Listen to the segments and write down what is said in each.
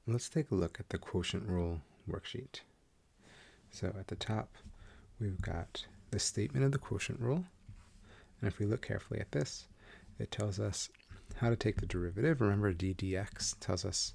let's take a look at the quotient rule worksheet. So at the top, we've got the statement of the quotient rule. And if we look carefully at this, it tells us how to take the derivative. Remember, d dx tells us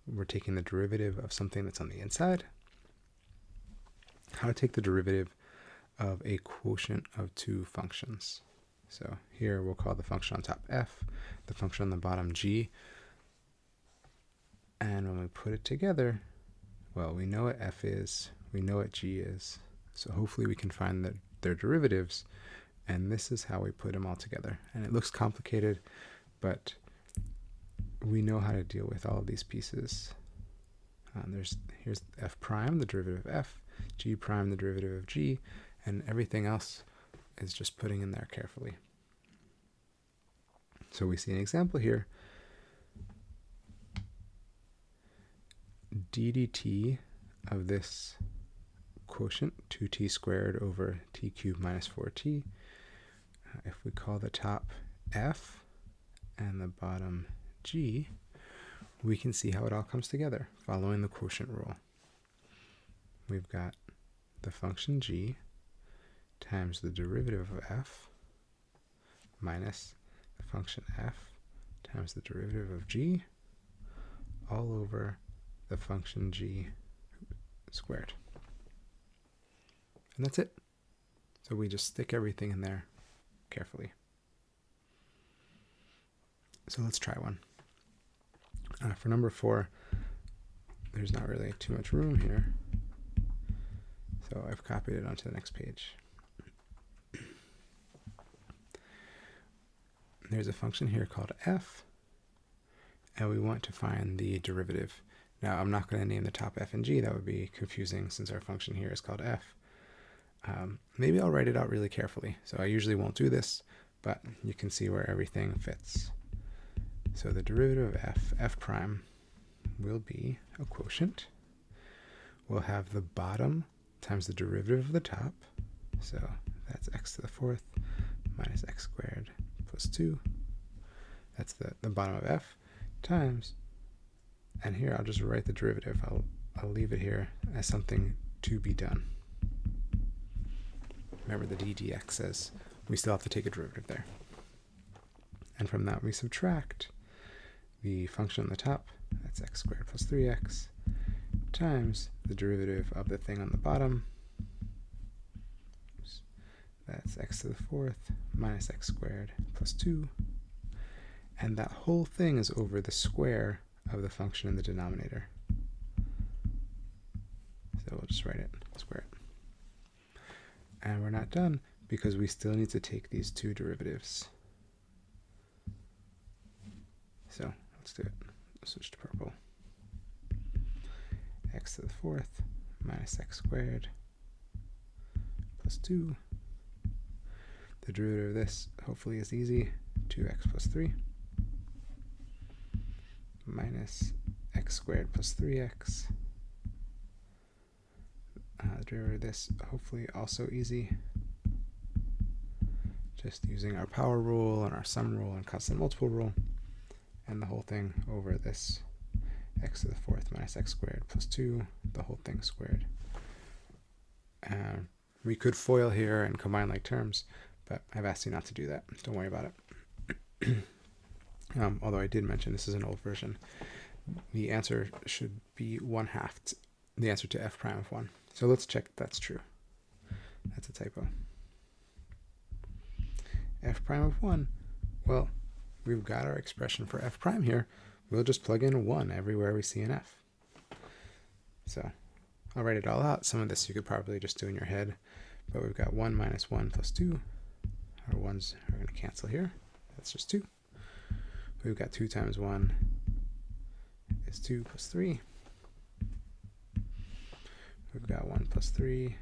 we're taking the derivative of something that's on the inside. How to take the derivative of a quotient of two functions. So here we'll call the function on top f, the function on the bottom g. And when we put it together, well, we know what f is, we know what g is. So hopefully we can find their derivatives. And this is how we put them all together. And it looks complicated, but we know how to deal with all of these pieces. Here's f prime, the derivative of f, g prime, the derivative of g, and everything else is just putting in there carefully. So we see an example here. d dt of this quotient, 2t squared over t cubed minus 4t. If we call the top f and the bottom g, we can see how it all comes together following the quotient rule. We've got the function g times the derivative of f minus the function f times the derivative of g all over the function g squared. And that's it. So we just stick everything in there carefully. So let's try one. For number 4, there's not really too much room here, so I've copied it onto the next page. There's a function here called f, and we want to find the derivative. Now, I'm not going to name the top f and g. That would be confusing since our function here is called f. Maybe I'll write it out really carefully. So I usually won't do this, but you can see where everything fits. So the derivative of f prime, will be a quotient. We'll have the bottom times the derivative of the top. So that's x to the 4th minus x squared plus 2. That's the bottom of f times, and here I'll just write the derivative. I'll leave it here as something to be done. Remember, the d dx says we still have to take a derivative there. And from that we subtract the function on the top, that's x squared plus 3x, times the derivative of the thing on the bottom. That's x to the 4th minus x squared plus 2. And that whole thing is over the square of the function in the denominator. So we'll just write it, square it. And we're not done because we still need to take these two derivatives. So let's do it. Let's switch to purple. X to the 4th minus x squared plus 2. The derivative of this hopefully is easy. 2x plus 3 minus x squared plus 3x. The derivative of this hopefully also easy. Just using our power rule and our sum rule and constant multiple rule. And the whole thing over this x to the 4th minus x squared plus 2, the whole thing squared. We could FOIL here and combine like terms, but I've asked you not to do that. Don't worry about it. Although I did mention this is an old version. The answer should be 1/2, the answer to f prime of 1. So let's check if that's true. That's a typo. F prime of 1, well, we've got our expression for f prime here. We'll just plug in 1 everywhere we see an f. So I'll write it all out. Some of this you could probably just do in your head, but we've got 1 minus 1 plus 2. Our 1's are going to cancel here. That's just 2. We've got 2 times 1 is 2 plus 3. We've got 1 plus 3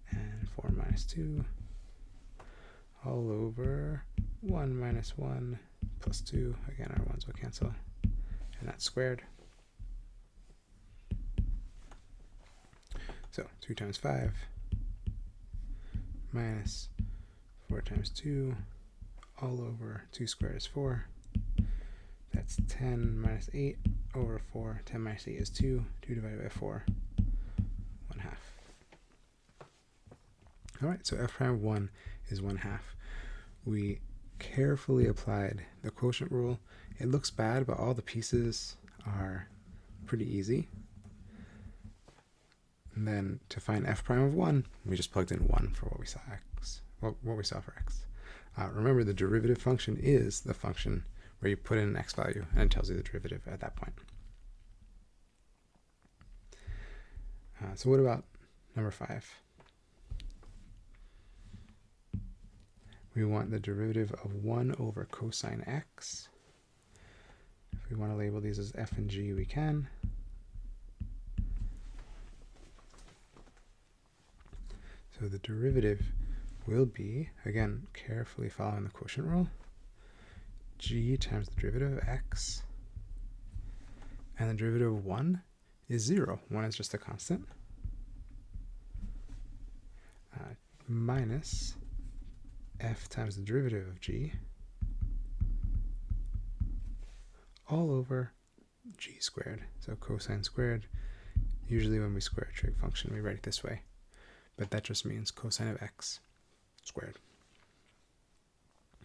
and 4 minus 2 all over 1 minus 1 plus 2. Again, our 1's will cancel, and that's squared. So 2 times 5 minus 4 times 2 all over 2 squared is 4. That That's 10 minus 8 over 4. 10 minus 8 is 2. 2 divided by 4, 1/2. All right, so f prime of 1 is 1/2. We carefully applied the quotient rule. It looks bad, but all the pieces are pretty easy. And then to find f prime of 1, we just plugged in 1 for what we saw for x. Remember, the derivative function is the function where you put in an x value and it tells you the derivative at that point. So what about number 5? We want the derivative of 1 over cosine x. If we want to label these as f and g, we can. So the derivative will be, again, carefully following the quotient rule, g times the derivative of x. And the derivative of 1 is 0. 1 is just a constant. Minus f times the derivative of g all over g squared. So cosine squared, usually when we square a trig function, we write it this way. But that just means cosine of x squared.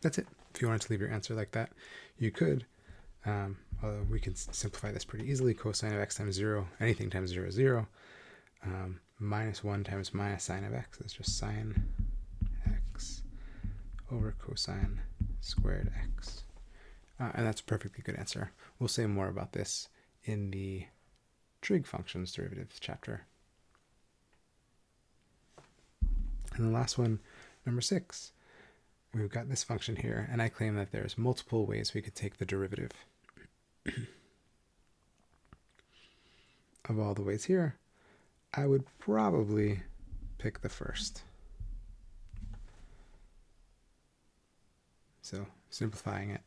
That's it. If you wanted to leave your answer like that, you could. Although we can simplify this pretty easily. Cosine of x times 0, anything times 0 is 0. Minus 1 times minus sine of x is just sine x over cosine squared x. And that's a perfectly good answer. We'll say more about this in the trig functions derivatives chapter. And the last one, number 6. We've got this function here, and I claim that there's multiple ways we could take the derivative. Of all the ways here, I would probably pick the first. So simplifying it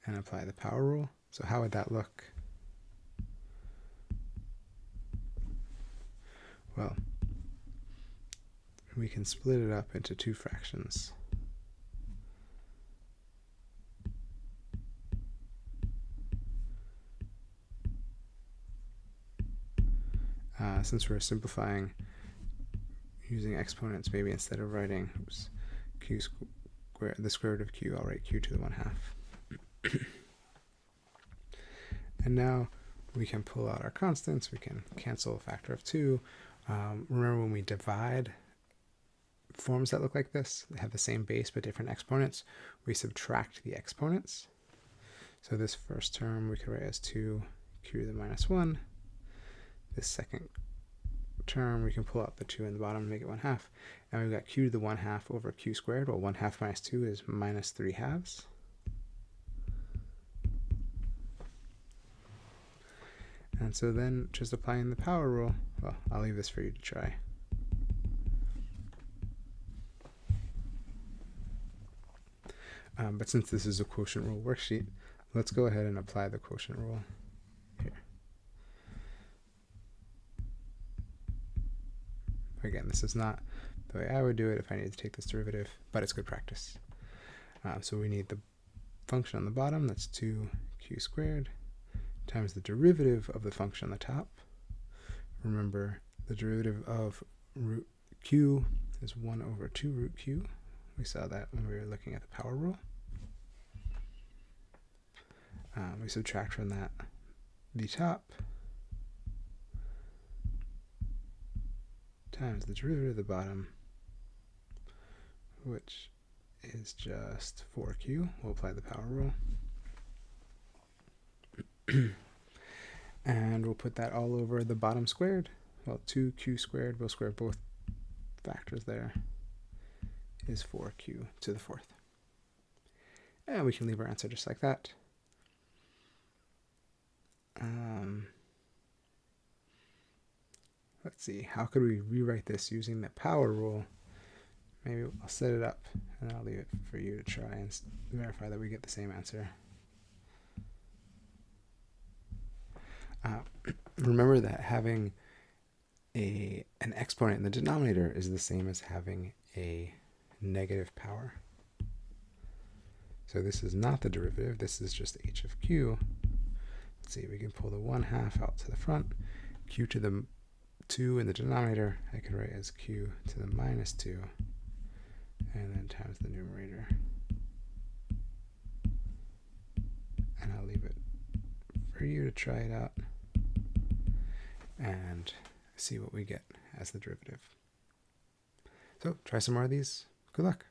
and apply the power rule. So how would that look? Well, we can split it up into 2 fractions. Since we're simplifying using exponents, maybe instead of writing q squared, the square root of q, I'll write q to the 1/2. And now we can pull out our constants. We can cancel a factor of 2. Remember, when we divide forms that look like this, they have the same base but different exponents, we subtract the exponents. So this first term we could write as 2q to the -1. This second term, we can pull out the 2 in the bottom and make it 1/2. And we've got q to the 1/2 over q squared. Well, 1/2 minus 2 is minus 3/2. And so then just applying the power rule, well, I'll leave this for you to try. But since this is a quotient rule worksheet, let's go ahead and apply the quotient rule here. Again, this is not the way I would do it if I needed to take this derivative, but it's good practice. So we need the function on the bottom, that's 2q squared, times the derivative of the function on the top. Remember, the derivative of root q is 1 over 2 root q. We saw that when we were looking at the power rule. We subtract from that the top times the derivative of the bottom, which is just 4q. We'll apply the power rule. And we'll put that all over the bottom squared. Well, 2q squared, we'll square both factors there, is 4q to the 4th. And we can leave our answer just like that. Let's see, how could we rewrite this using the power rule? Maybe I'll set it up and I'll leave it for you to try and verify that we get the same answer. Remember that having an exponent in the denominator is the same as having a negative power. So this is not the derivative, this is just h of q. Let's see, we can pull the 1/2 out to the front. Q to the 2 in the denominator, I can write as q to the minus 2, and then times the numerator. And I'll leave it for you to try it out and see what we get as the derivative. So try some more of these. Good luck.